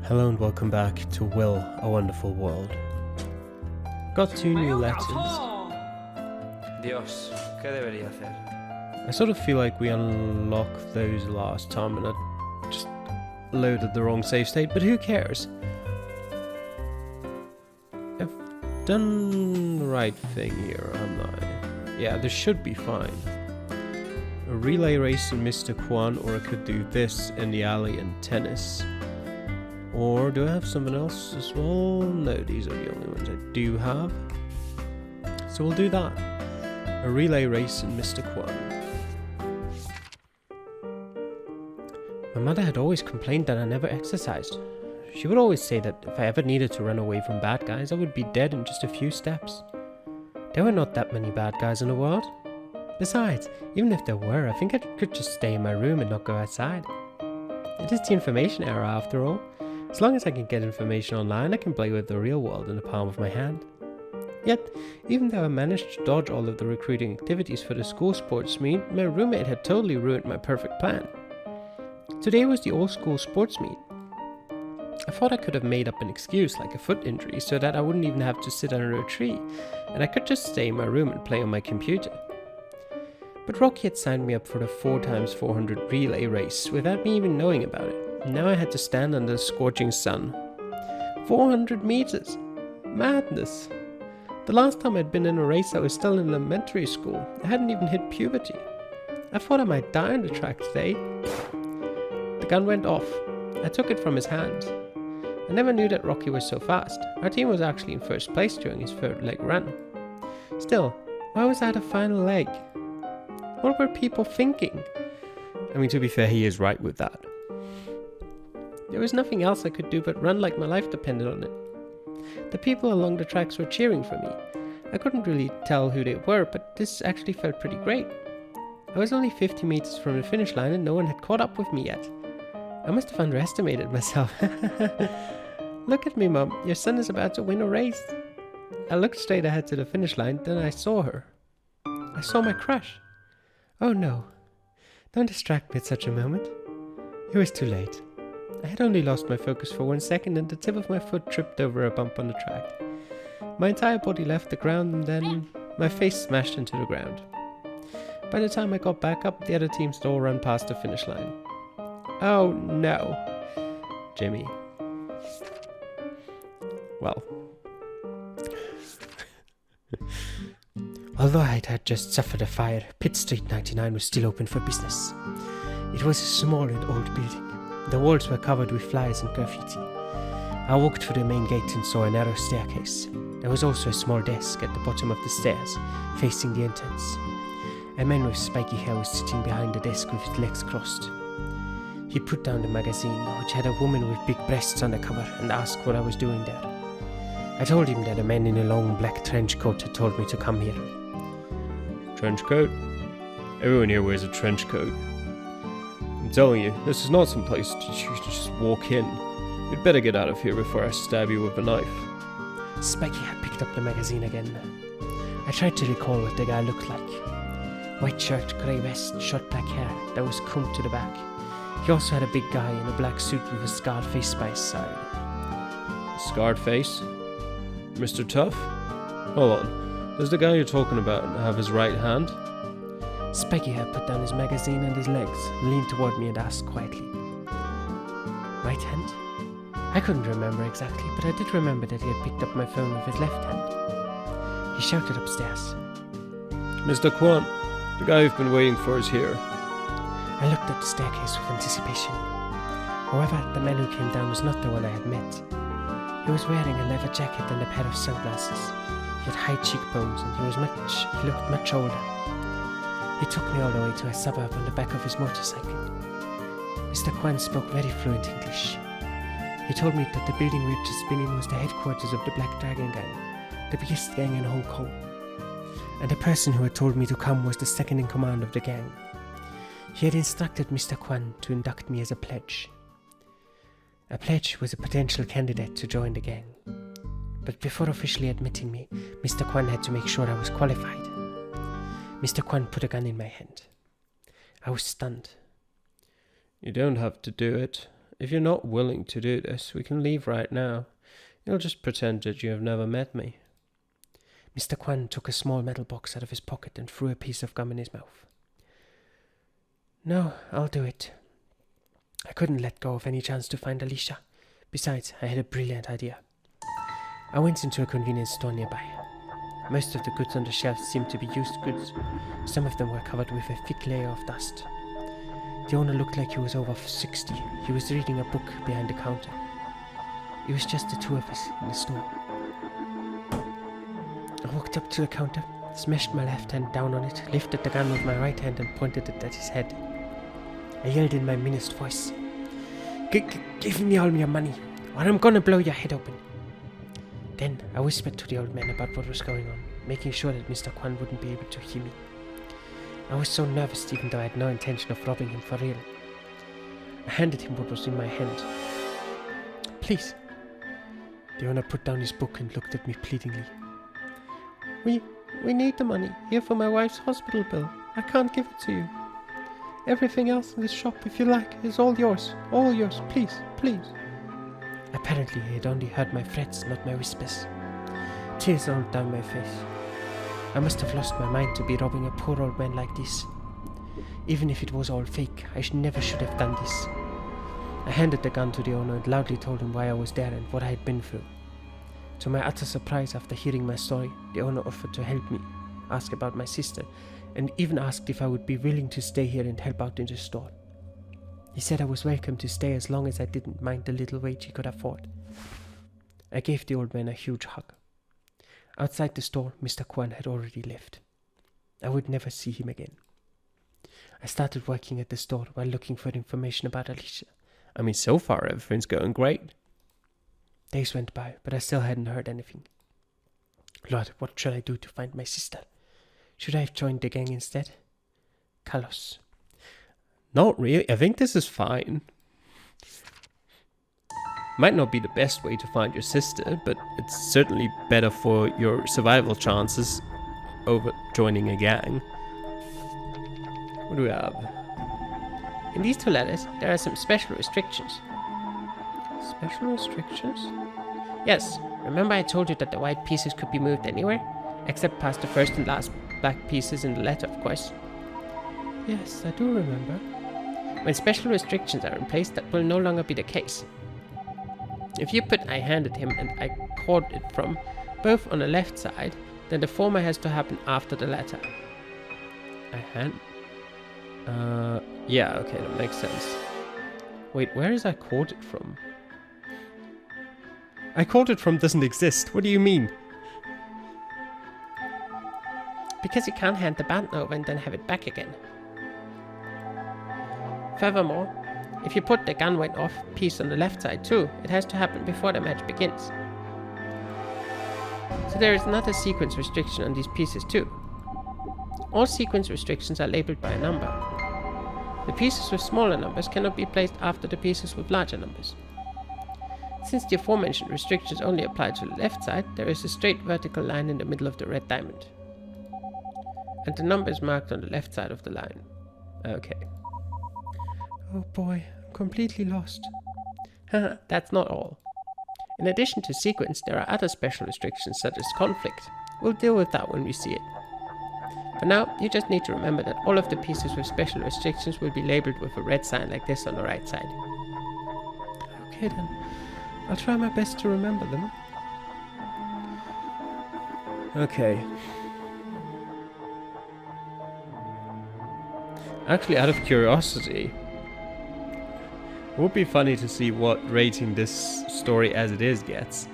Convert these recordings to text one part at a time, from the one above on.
Hello and welcome back to Will, A Wonderful World. Got 2 new letters. Dios, ¿qué debería hacer? I sort of feel like we unlocked those last time and I just loaded the wrong save state, but who cares? I've done the right thing here, haven't I? Yeah, this should be fine. A relay race in Mr. Kwan, or I could do this in the alley and tennis. Or do I have something else as well? No, these are the only ones I do have. So we'll do that. A relay race in Mr. Kwan. My mother had always complained that I never exercised. She would always say that if I ever needed to run away from bad guys, I would be dead in just a few steps. There were not that many bad guys in the world. Besides, even if there were, I think I could just stay in my room and not go outside. It is the information era after all. As long as I can get information online, I can play with the real world in the palm of my hand. Yet, even though I managed to dodge all of the recruiting activities for the school sports meet, my roommate had totally ruined my perfect plan. Today was the all-school sports meet. I thought I could have made up an excuse like a foot injury so that I wouldn't even have to sit under a tree, and I could just stay in my room and play on my computer. But Rocky had signed me up for the 4x400 relay race without me even knowing about it. Now I had to stand under the scorching sun. 400 meters! Madness! The last time I'd been in a race I was still in elementary school. I hadn't even hit puberty. I thought I might die on the track today. The gun went off. I took it from his hand. I never knew that Rocky was so fast. Our team was actually in first place during his third leg run. Still, why was I the final leg? What were people thinking? I mean, to be fair, he is right with that. There was nothing else I could do but run like my life depended on it. The people along the tracks were cheering for me. I couldn't really tell who they were, but this actually felt pretty great. I was only 50 meters from the finish line and no one had caught up with me yet. I must have underestimated myself. Look at me, Mom. Your son is about to win a race. I looked straight ahead to the finish line, then I saw her. I saw my crush. Oh no. Don't distract me at such a moment. It was too late. I had only lost my focus for 1 second and the tip of my foot tripped over a bump on the track. My entire body left the ground and then my face smashed into the ground. By the time I got back up, the other teams had all run past the finish line. Oh no. Jimmy. Well. Although I had just suffered a fire, Pitt Street 99 was still open for business. It was a small and old building. The walls were covered with flyers and graffiti. I walked through the main gate and saw a narrow staircase. There was also a small desk at the bottom of the stairs, facing the entrance. A man with spiky hair was sitting behind the desk with his legs crossed. He put down the magazine, which had a woman with big breasts on the cover, and asked what I was doing there. I told him that a man in a long black trench coat had told me to come here. Trench coat? Everyone here wears a trench coat. I'm telling you, this is not some place you just walk in. You'd better get out of here before I stab you with a knife. Spiky had picked up the magazine again. I tried to recall what the guy looked like. White shirt, grey vest, short black hair that was combed to the back. He also had a big guy in a black suit with a scarred face by his side. Scarred face? Mr. Tough? Hold on. Does the guy you're talking about have his right hand? Spiky had put down his magazine and his legs, leaned toward me and asked quietly. Right hand? I couldn't remember exactly, but I did remember that he had picked up my phone with his left hand. He shouted upstairs. Mr. Kwan, the guy you've been waiting for is here. I looked at the staircase with anticipation. However, the man who came down was not the one I had met. He was wearing a leather jacket and a pair of sunglasses. He had high cheekbones and he looked much older. He took me all the way to a suburb on the back of his motorcycle. Mr. Kwan spoke very fluent English. He told me that the building we had just been in was the headquarters of the Black Dragon Gang, the biggest gang in Hong Kong. And the person who had told me to come was the second in command of the gang. He had instructed Mr. Kwan to induct me as a pledge. A pledge was a potential candidate to join the gang. But before officially admitting me, Mr. Kwan had to make sure I was qualified. Mr. Kwan put a gun in my hand. I was stunned. You don't have to do it. if you're not willing to do this, we can leave right now. You'll just pretend that you have never met me. Mr. Kwan took a small metal box out of his pocket and threw a piece of gum in his mouth. No, I'll do it. I couldn't let go of any chance to find Alicia. Besides, I had a brilliant idea. I went into a convenience store nearby. Most of the goods on the shelves seemed to be used goods. Some of them were covered with a thick layer of dust. The owner looked like he was over 60. He was reading a book behind the counter. It was just the two of us in the store. I walked up to the counter, smashed my left hand down on it, lifted the gun with my right hand and pointed it at his head. I yelled in my meanest voice, Give me all your money, or I'm gonna blow your head open. Then I whispered to the old man about what was going on, making sure that Mr. Kwan wouldn't be able to hear me. I was so nervous even though I had no intention of robbing him for real. I handed him what was in my hand. Please. The owner put down his book and looked at me pleadingly. We need the money here for my wife's hospital bill. I can't give it to you. Everything else in this shop, if you like, is all yours. All yours, please, please. Apparently he had only heard my threats, not my whispers. Tears rolled down my face. I must have lost my mind to be robbing a poor old man like this. Even if it was all fake, I never should have done this. I handed the gun to the owner and loudly told him why I was there and what I had been through. To my utter surprise, after hearing my story, the owner offered to help me, ask about my sister, and even asked if I would be willing to stay here and help out in the store. He said I was welcome to stay as long as I didn't mind the little wage he could afford. I gave the old man a huge hug. Outside the store, Mr. Kwan had already left. I would never see him again. I started working at the store while looking for information about Alicia. I mean, so far everything's going great. Days went by, but I still hadn't heard anything. Lord, what should I do to find my sister? Should I have joined the gang instead? Carlos. Not really. I think this is fine. Might not be the best way to find your sister, but it's certainly better for your survival chances over joining a gang. What do we have? In these two letters, there are some special restrictions. Special restrictions? Yes, remember I told you that the white pieces could be moved anywhere? Except past the first and last black pieces in the letter, of course. Yes, I do remember. When special restrictions are in place, that will no longer be the case. If you put I handed him and I caught it from both on the left side, then the former has to happen after the latter. Yeah, okay, that makes sense. Wait, where is I caught it from? I caught it from doesn't exist. What do you mean? Because you can't hand the band over and then have it back again. Furthermore, if you put the gun went off piece on the left side too, it has to happen before the match begins. So there is another sequence restriction on these pieces too. All sequence restrictions are labeled by a number. The pieces with smaller numbers cannot be placed after the pieces with larger numbers. Since the aforementioned restrictions only apply to the left side, there is a straight vertical line in the middle of the red diamond. And the number is marked on the left side of the line. Okay. Oh boy, I'm completely lost. Haha, that's not all. In addition to sequence, there are other special restrictions such as conflict. We'll deal with that when we see it. For now, you just need to remember that all of the pieces with special restrictions will be labeled with a red sign like this on the right side. Okay then, I'll try my best to remember them. Okay. Actually, out of curiosity, it would be funny to see what rating this story as it is gets.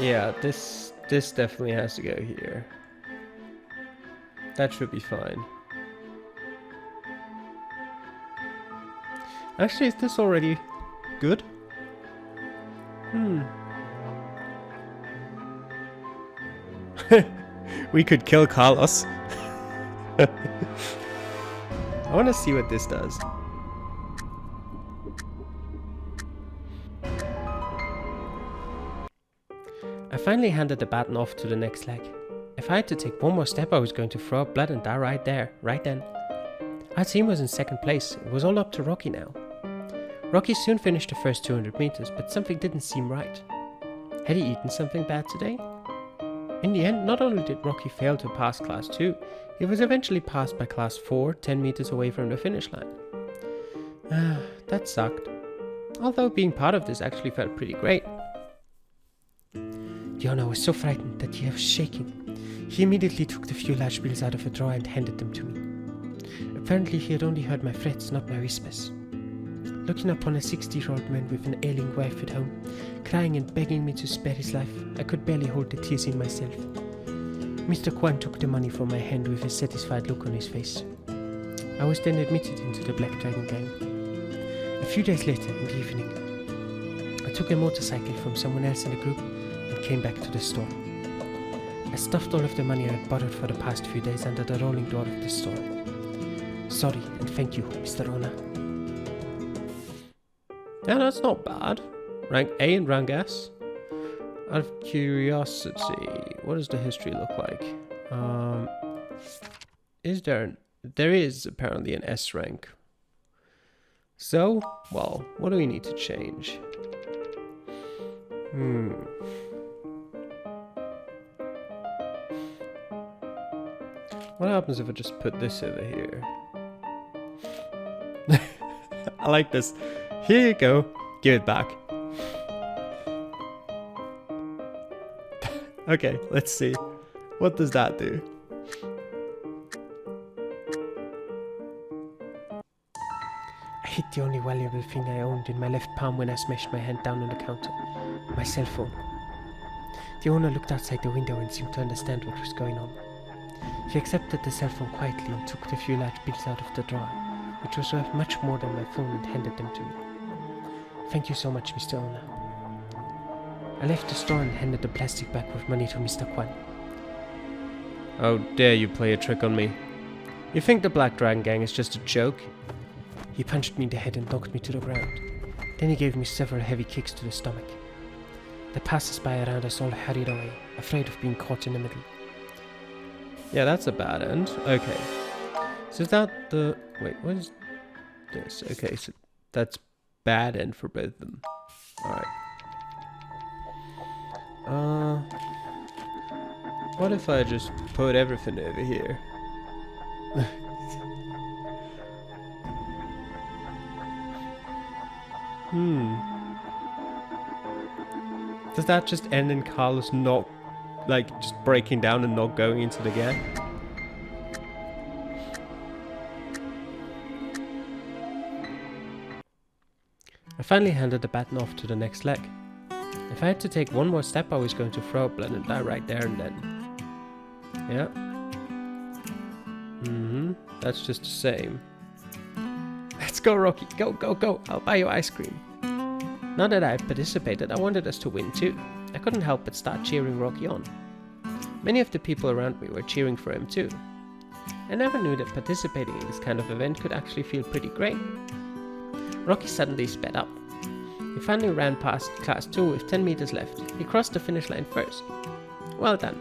Yeah, this definitely has to go here. That should be fine. Actually, is this already good? We could kill Carlos. I want to see what this does. I finally handed the baton off to the next leg. If I had to take one more step, I was going to throw up blood and die right there, right then. Our team was in second place. It was all up to Rocky now. Rocky soon finished the first 200 meters, but something didn't seem right. Had he eaten something bad today? In the end, not only did Rocky fail to pass Class 2, he was eventually passed by Class 4, 10 meters away from the finish line. That sucked. Although being part of this actually felt pretty great. The owner was so frightened that he was shaking. He immediately took the few large bills out of a drawer and handed them to me. Apparently he had only heard my threats, not my whispers. Looking upon a 60-year-old man with an ailing wife at home, crying and begging me to spare his life, I could barely hold the tears in myself. Mr. Kwan took the money from my hand with a satisfied look on his face. I was then admitted into the Black Dragon gang. A few days later, in the evening, I took a motorcycle from someone else in the group and came back to the store. I stuffed all of the money I had borrowed for the past few days under the rolling door of the store. Sorry and thank you, Mr. Owner. Yeah, that's not bad. Rank A and rank S. Out of curiosity, what does the history look like? There is apparently an S rank. So, well, what do we need to change? What happens if I just put this over here? I like this. Here you go. Give it back. Okay, let's see. What does that do? I hit the only valuable thing I owned in my left palm when I smashed my hand down on the counter. My cell phone. The owner looked outside the window and seemed to understand what was going on. He accepted the cell phone quietly and took the few large bills out of the drawer, which was worth much more than my phone, and handed them to me. Thank you so much, Mr. Owner. I left the store and handed the plastic bag with money to Mr. Kwan. How dare you play a trick on me? You think the Black Dragon Gang is just a joke? He punched me in the head and knocked me to the ground. Then he gave me several heavy kicks to the stomach. The passers-by around us all hurried away, afraid of being caught in the middle. Yeah, that's a bad end. Okay. So is that the... Wait, what is this? Okay, so that's bad end for both of them. Alright. What if I just put everything over here? Does that just end in Carlos not, like, just breaking down and not going into the gap? I finally handed the baton off to the next leg. If I had to take one more step, I was going to throw up blood and die right there and then. Yeah. That's just the same. Let's go, Rocky. Go, go, go. I'll buy you ice cream. Now that I had participated, I wanted us to win too. I couldn't help but start cheering Rocky on. Many of the people around me were cheering for him too. I never knew that participating in this kind of event could actually feel pretty great. Rocky suddenly sped up. He finally ran past Class 2 with 10 meters left. He crossed the finish line first. Well done.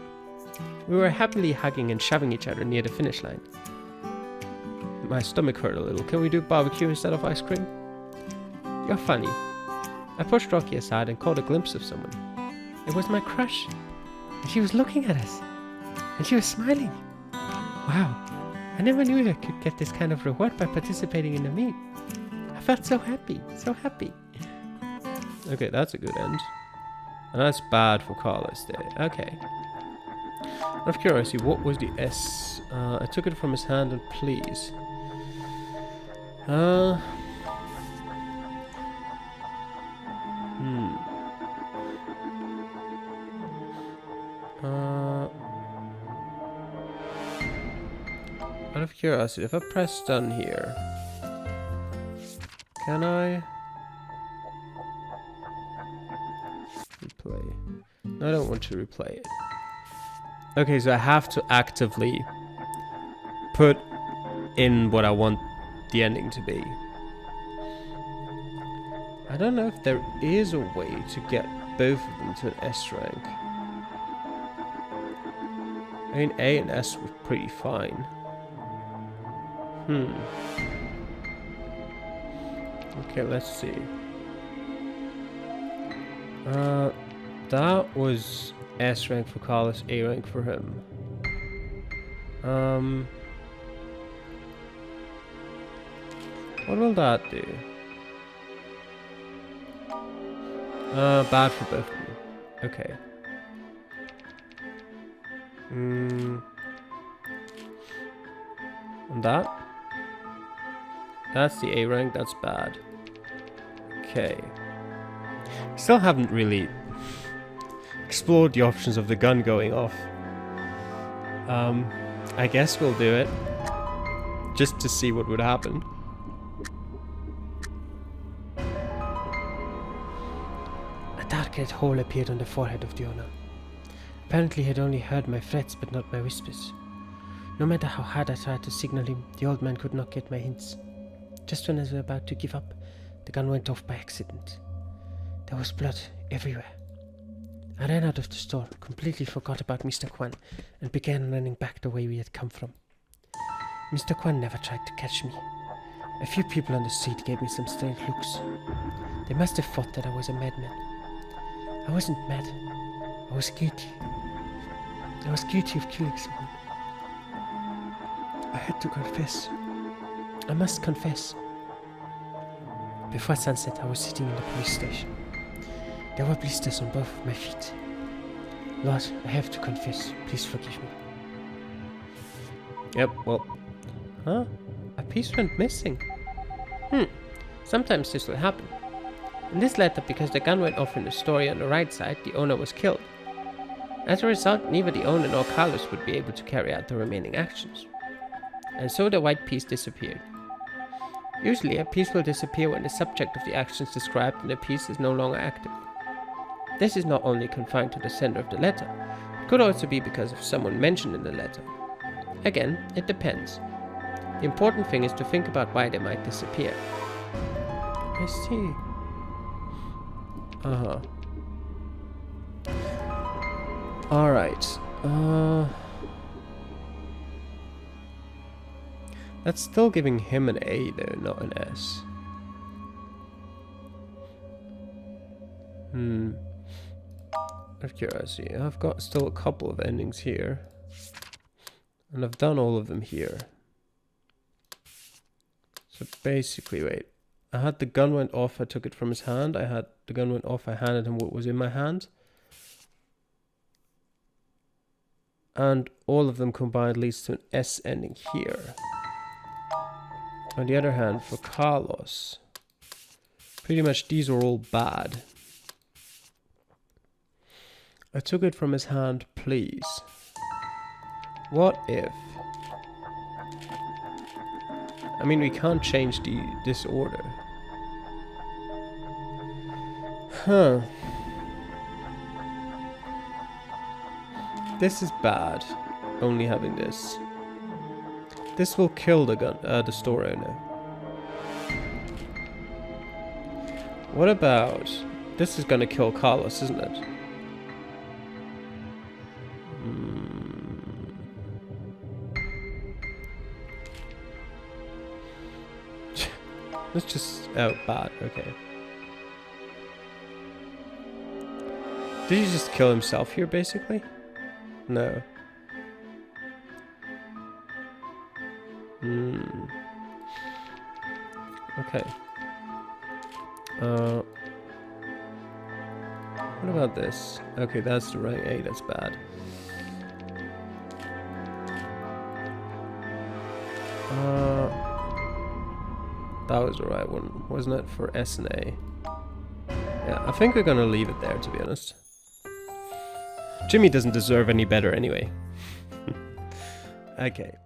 We were happily hugging and shoving each other near the finish line. My stomach hurt a little. Can we do barbecue instead of ice cream? You're funny. I pushed Rocky aside and caught a glimpse of someone. It was my crush. And she was looking at us. And she was smiling. Wow. I never knew I could get this kind of reward by participating in the meet. I felt so happy. So happy. Okay, that's a good end. And that's bad for Carlos there. Okay. Out of curiosity, what was the S? I took it from his hand and please. Out of curiosity, if I press stun here, can I replay? No, I don't want to replay it. Okay, so I have to actively put in what I want the ending to be. I don't know if there is a way to get both of them to an S rank. I mean, A and S were pretty fine. Okay, let's see. That was S rank for Carlos, A rank for him. What will that do? Bad for both of them. Okay. And that? That's the A rank, that's bad. Okay. Still haven't really explored the options of the gun going off. I guess we'll do it. Just to see what would happen. A dark red hole appeared on the forehead of the owner. Apparently he had only heard my threats but not my whispers. No matter how hard I tried to signal him, the old man could not get my hints. Just when I was about to give up, the gun went off by accident. There was blood everywhere. I ran out of the store, completely forgot about Mr. Kwan, and began running back the way we had come from. Mr. Kwan never tried to catch me. A few people on the street gave me some strange looks. They must have thought that I was a madman. I wasn't mad. I was guilty. I was guilty of killing someone. I had to confess. I must confess. Before sunset, I was sitting in the police station. There were blisters on both of my feet. Lord, I have to confess. Please forgive me. Yep, well... Huh? A piece went missing. Sometimes this will happen. In this letter, because the gun went off in the story on the right side, the owner was killed. As a result, neither the owner nor Carlos would be able to carry out the remaining actions. And so the white piece disappeared. Usually, a piece will disappear when the subject of the actions described in the piece is no longer active. This is not only confined to the sender of the letter, it could also be because of someone mentioned in the letter. Again, it depends. The important thing is to think about why they might disappear. I see. Alright. That's still giving him an A though, not an S. Out of curiosity, I've got still a couple of endings here. And I've done all of them here. So basically, wait. I had the gun went off, I took it from his hand. I had the gun went off, I handed him what was in my hand. And all of them combined leads to an S ending here. On the other hand, for Carlos, pretty much these are all bad. I took it from his hand, please. What if... I mean, we can't change this order. Huh. This is bad, only having this. This will kill the store owner. What about... This is gonna kill Carlos, isn't it? Let's just... Oh, bad, okay. Did he just kill himself here, basically? No. Okay. What about this? Okay, that's the right A, that's bad. That was the right one, wasn't it? For S and A. Yeah, I think we're gonna leave it there, to be honest. Jimmy doesn't deserve any better anyway. Okay.